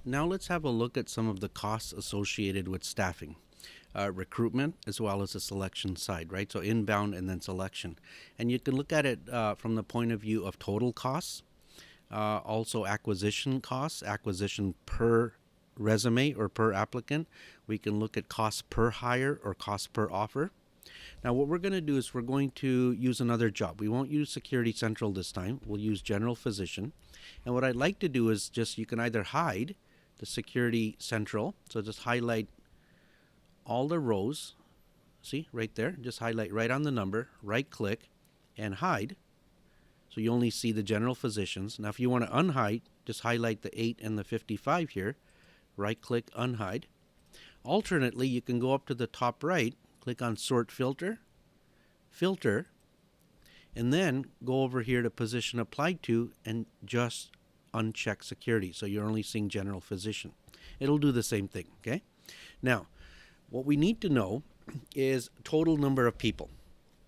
Now let's have a look at some of the costs associated with staffing, recruitment, as well as the selection side, right? So inbound and then selection. And you can look at it from the point of view of total costs, also acquisition costs, acquisition per resume or per applicant. We can look at cost per hire or cost per offer. Now what we're going to do is we're going to use another job. We won't use Security Central this time. We'll use General Physician. And what I'd like to do is just, you can either hide the Security Central, so just highlight all the rows, see right there, just highlight right on the number, right click and hide. So you only see the general physicians. Now if you want to unhide, just highlight the 8 and the 55 here, right click unhide. Alternately, you can go up to the top right, click on sort filter, filter, and then go over here to position applied to and just uncheck security. So you're only seeing general physician. It'll do the same thing, okay? Now, what we need to know is total number of people.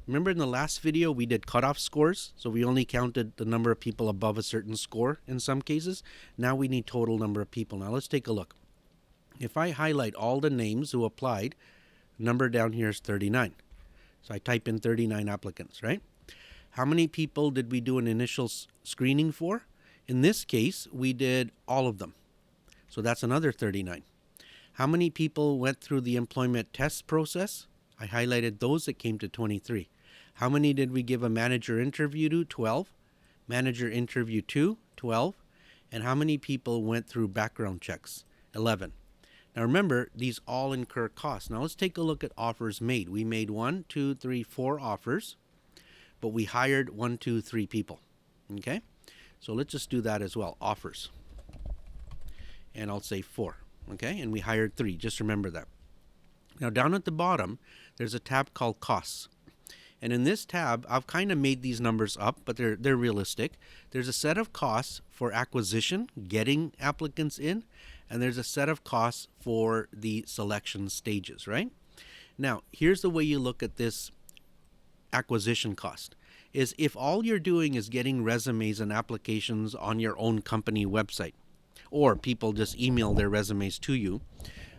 Remember in the last video we did cutoff scores, so we only counted the number of people above a certain score in some cases. Now we need total number of people. Now let's take a look. If I highlight all the names who applied, number down here is 39. So I type in 39 applicants, right? How many people did we do an initial screening for? In this case, we did all of them. So that's another 39. How many people went through the employment test process? I highlighted those that came to 23. How many did we give a manager interview to? 12. Manager interview to? 12. And how many people went through background checks? 11. Now remember, these all incur costs. Now let's take a look at offers made. We made 1, 2, 3, 4 offers, but we hired 1, 2, 3 people. Okay? So let's just do that as well. Offers. And I'll say 4. Okay? And we hired 3. Just remember that. Now down at the bottom, there's a tab called costs. And in this tab, I've kind of made these numbers up, but they're realistic. There's a set of costs for acquisition, getting applicants in, and there's a set of costs for the selection stages, right? Now, here's the way you look at this acquisition cost. Is if all you're doing is getting resumes and applications on your own company website, or people just email their resumes to you,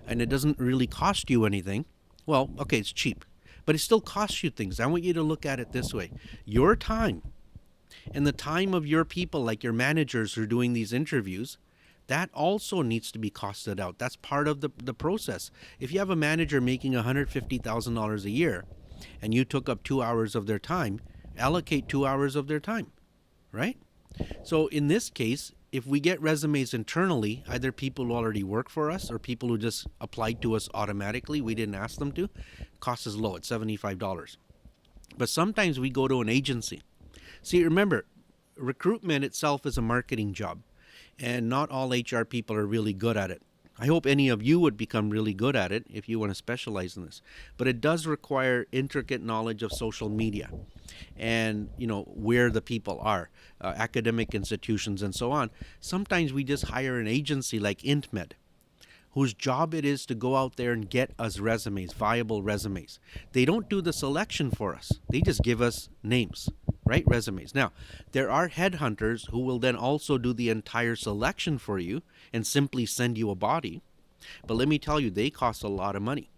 and it doesn't really cost you anything, well, okay, it's cheap, but it still costs you things. I want you to look at it this way. Your time and the time of your people, like your managers who are doing these interviews, that also needs to be costed out. That's part of the process. If you have a manager making $150,000 a year and you took up 2 hours of their time, allocate 2 hours of their time, right? So in this case, if we get resumes internally, either people who already work for us or people who just applied to us automatically, we didn't ask them to, cost is low at $75. But sometimes we go to an agency. See, remember, recruitment itself is a marketing job, and not all HR people are really good at it. I hope any of you would become really good at it if you want to specialize in this. But it does require intricate knowledge of social media and, where the people are, academic institutions and so on. Sometimes we just hire an agency like IntMed, whose job it is to go out there and get us resumes, viable resumes. They don't do the selection for us. They just give us names, right? Resumes. Now, there are headhunters who will then also do the entire selection for you and simply send you a body. But let me tell you, they cost a lot of money.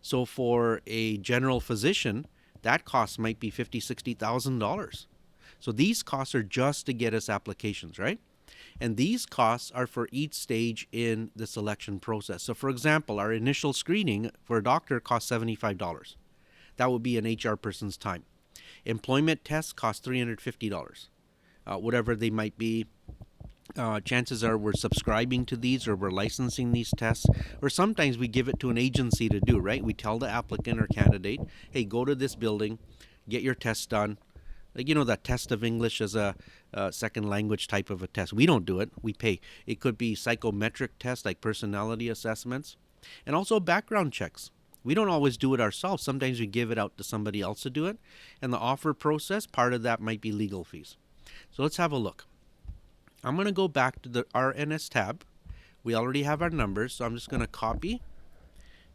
So for a general physician, that cost might be $50,000, $60,000. So these costs are just to get us applications, right? And these costs are for each stage in the selection process. So for example, our initial screening for a doctor costs $75. That would be an HR person's time. Employment tests cost $350. Whatever they might be. Chances are we're subscribing to these or we're licensing these tests, or sometimes we give it to an agency to do, right? We tell the applicant or candidate, hey, go to this building, get your test done. Like, that test of English as a second language type of a test. We don't do it. We pay. It could be psychometric tests like personality assessments, and also background checks. We don't always do it ourselves. Sometimes we give it out to somebody else to do it. And the offer process, part of that might be legal fees. So let's have a look. I'm going to go back to the RNS tab. We already have our numbers, so I'm just going to copy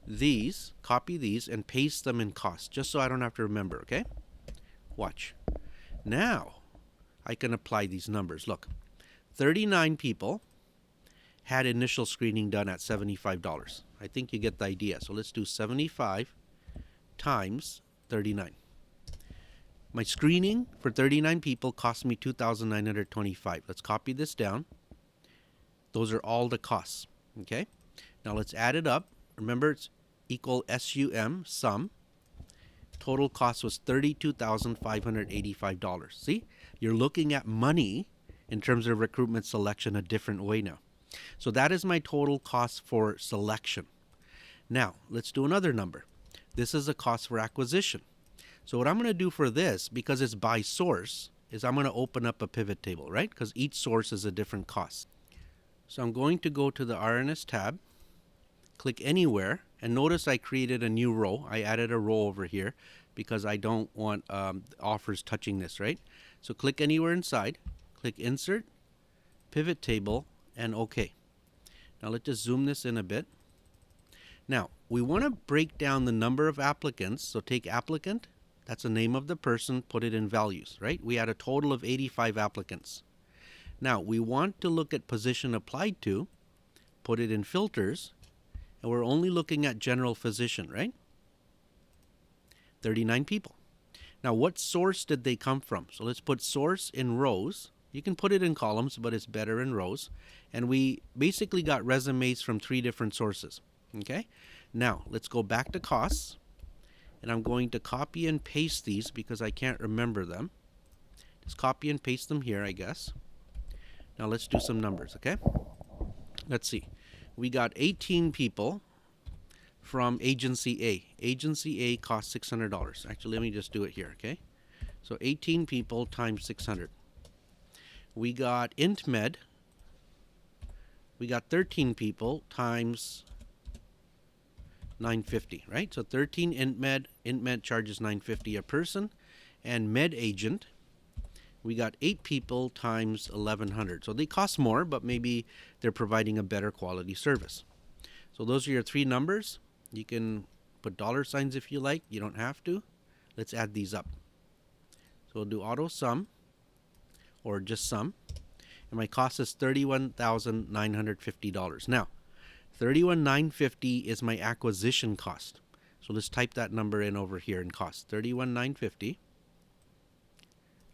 these, and paste them in cost, just so I don't have to remember, okay? Watch. Now, I can apply these numbers. Look, 39 people, had initial screening done at $75. I think you get the idea. So let's do 75 times 39. My screening for 39 people cost me $2,925. Let's copy this down. Those are all the costs. Okay? Now let's add it up. Remember, it's equal SUM, sum. Total cost was $32,585. See? You're looking at money in terms of recruitment selection a different way now. So that is my total cost for selection. Now, let's do another number. This is a cost for acquisition. So what I'm going to do for this, because it's by source, is I'm going to open up a pivot table, right? Because each source is a different cost. So I'm going to go to the RNS tab, click anywhere, and notice I created a new row. I added a row over here because I don't want offers touching this, right? So click anywhere inside, click Insert, Pivot Table, and OK. Now let's just zoom this in a bit. Now, we want to break down the number of applicants. So take applicant, that's the name of the person, put it in values, right? We had a total of 85 applicants. Now, we want to look at position applied to, put it in filters, and we're only looking at general physician, right? 39 people. Now, what source did they come from? So let's put source in rows. You can put it in columns, but it's better in rows. And we basically got resumes from 3 different sources. Okay? Now, let's go back to costs. And I'm going to copy and paste these because I can't remember them. Just copy and paste them here, I guess. Now, let's do some numbers, okay? Let's see. We got 18 people from Agency A. Agency A costs $600. Actually, let me just do it here, okay? So 18 people times 600. We got IntMed. We got 13 people times 950, right? So 13 IntMed. IntMed charges $950 a person. And MedAgent, we got 8 people times 1,100. So they cost more, but maybe they're providing a better quality service. So those are your 3 numbers. You can put dollar signs if you like. You don't have to. Let's add these up. So we'll do auto sum or just sum. And my cost is $31,950. Now, $31,950 is my acquisition cost. So let's type that number in over here in cost. $31,950.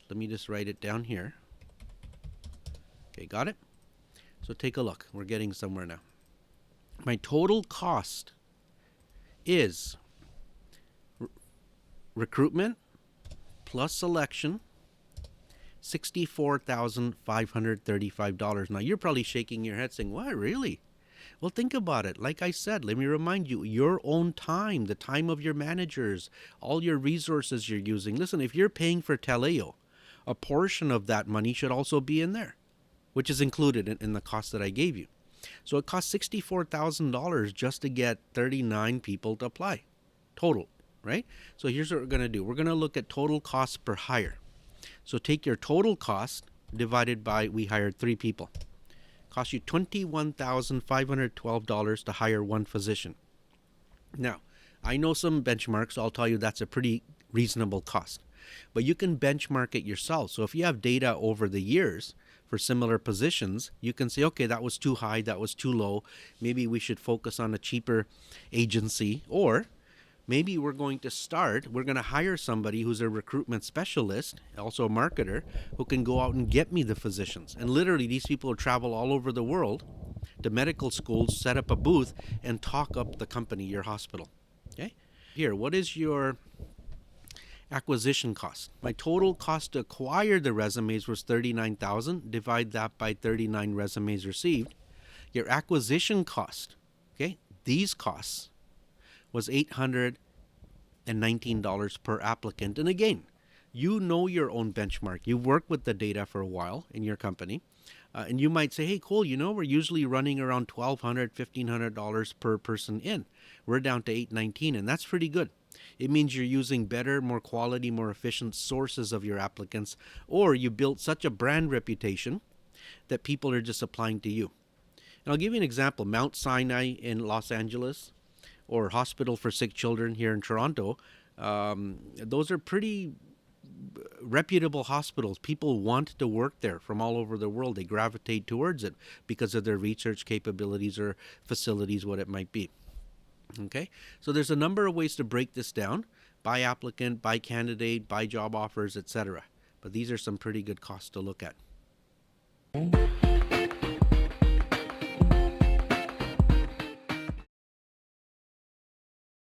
Let me just write it down here. Okay, got it? So take a look. We're getting somewhere now. My total cost is recruitment plus selection, $64,535. Now, you're probably shaking your head saying, what, really? Well, think about it. Like I said, let me remind you, your own time, the time of your managers, all your resources you're using. Listen, if you're paying for Teleo, a portion of that money should also be in there, which is included in the cost that I gave you. So it costs $64,000 just to get 39 people to apply, total, right? So here's what we're going to do. We're going to look at total cost per hire. So take your total cost divided by we hired 3 people. Cost you $21,512 to hire 1 physician. Now, I know some benchmarks. So I'll tell you that's a pretty reasonable cost. But you can benchmark it yourself. So if you have data over the years for similar positions, you can say, okay, that was too high, that was too low. Maybe we should focus on a cheaper agency. Or maybe we're going to hire somebody who's a recruitment specialist, also a marketer, who can go out and get me the physicians. And literally, these people travel all over the world to medical schools, set up a booth, and talk up the company, your hospital. Okay? Here, what is your acquisition cost? My total cost to acquire the resumes was $39,000. Divide that by 39 resumes received. Your acquisition cost, okay, these costs, was $819 per applicant. And again, you know your own benchmark. You've worked with the data for a while in your company. And you might say, hey, Cole, we're usually running around $1,200, $1,500 per person in. We're down to $819, and that's pretty good. It means you're using better, more quality, more efficient sources of your applicants, or you built such a brand reputation that people are just applying to you. And I'll give you an example. Mount Sinai in Los Angeles or Hospital for Sick Children here in Toronto, those are pretty reputable hospitals. People want to work there from all over the world. They gravitate towards it because of their research capabilities or facilities, what it might be. Okay, so there's a number of ways to break this down: by applicant, by candidate, by job offers, etc. But these are some pretty good costs to look at.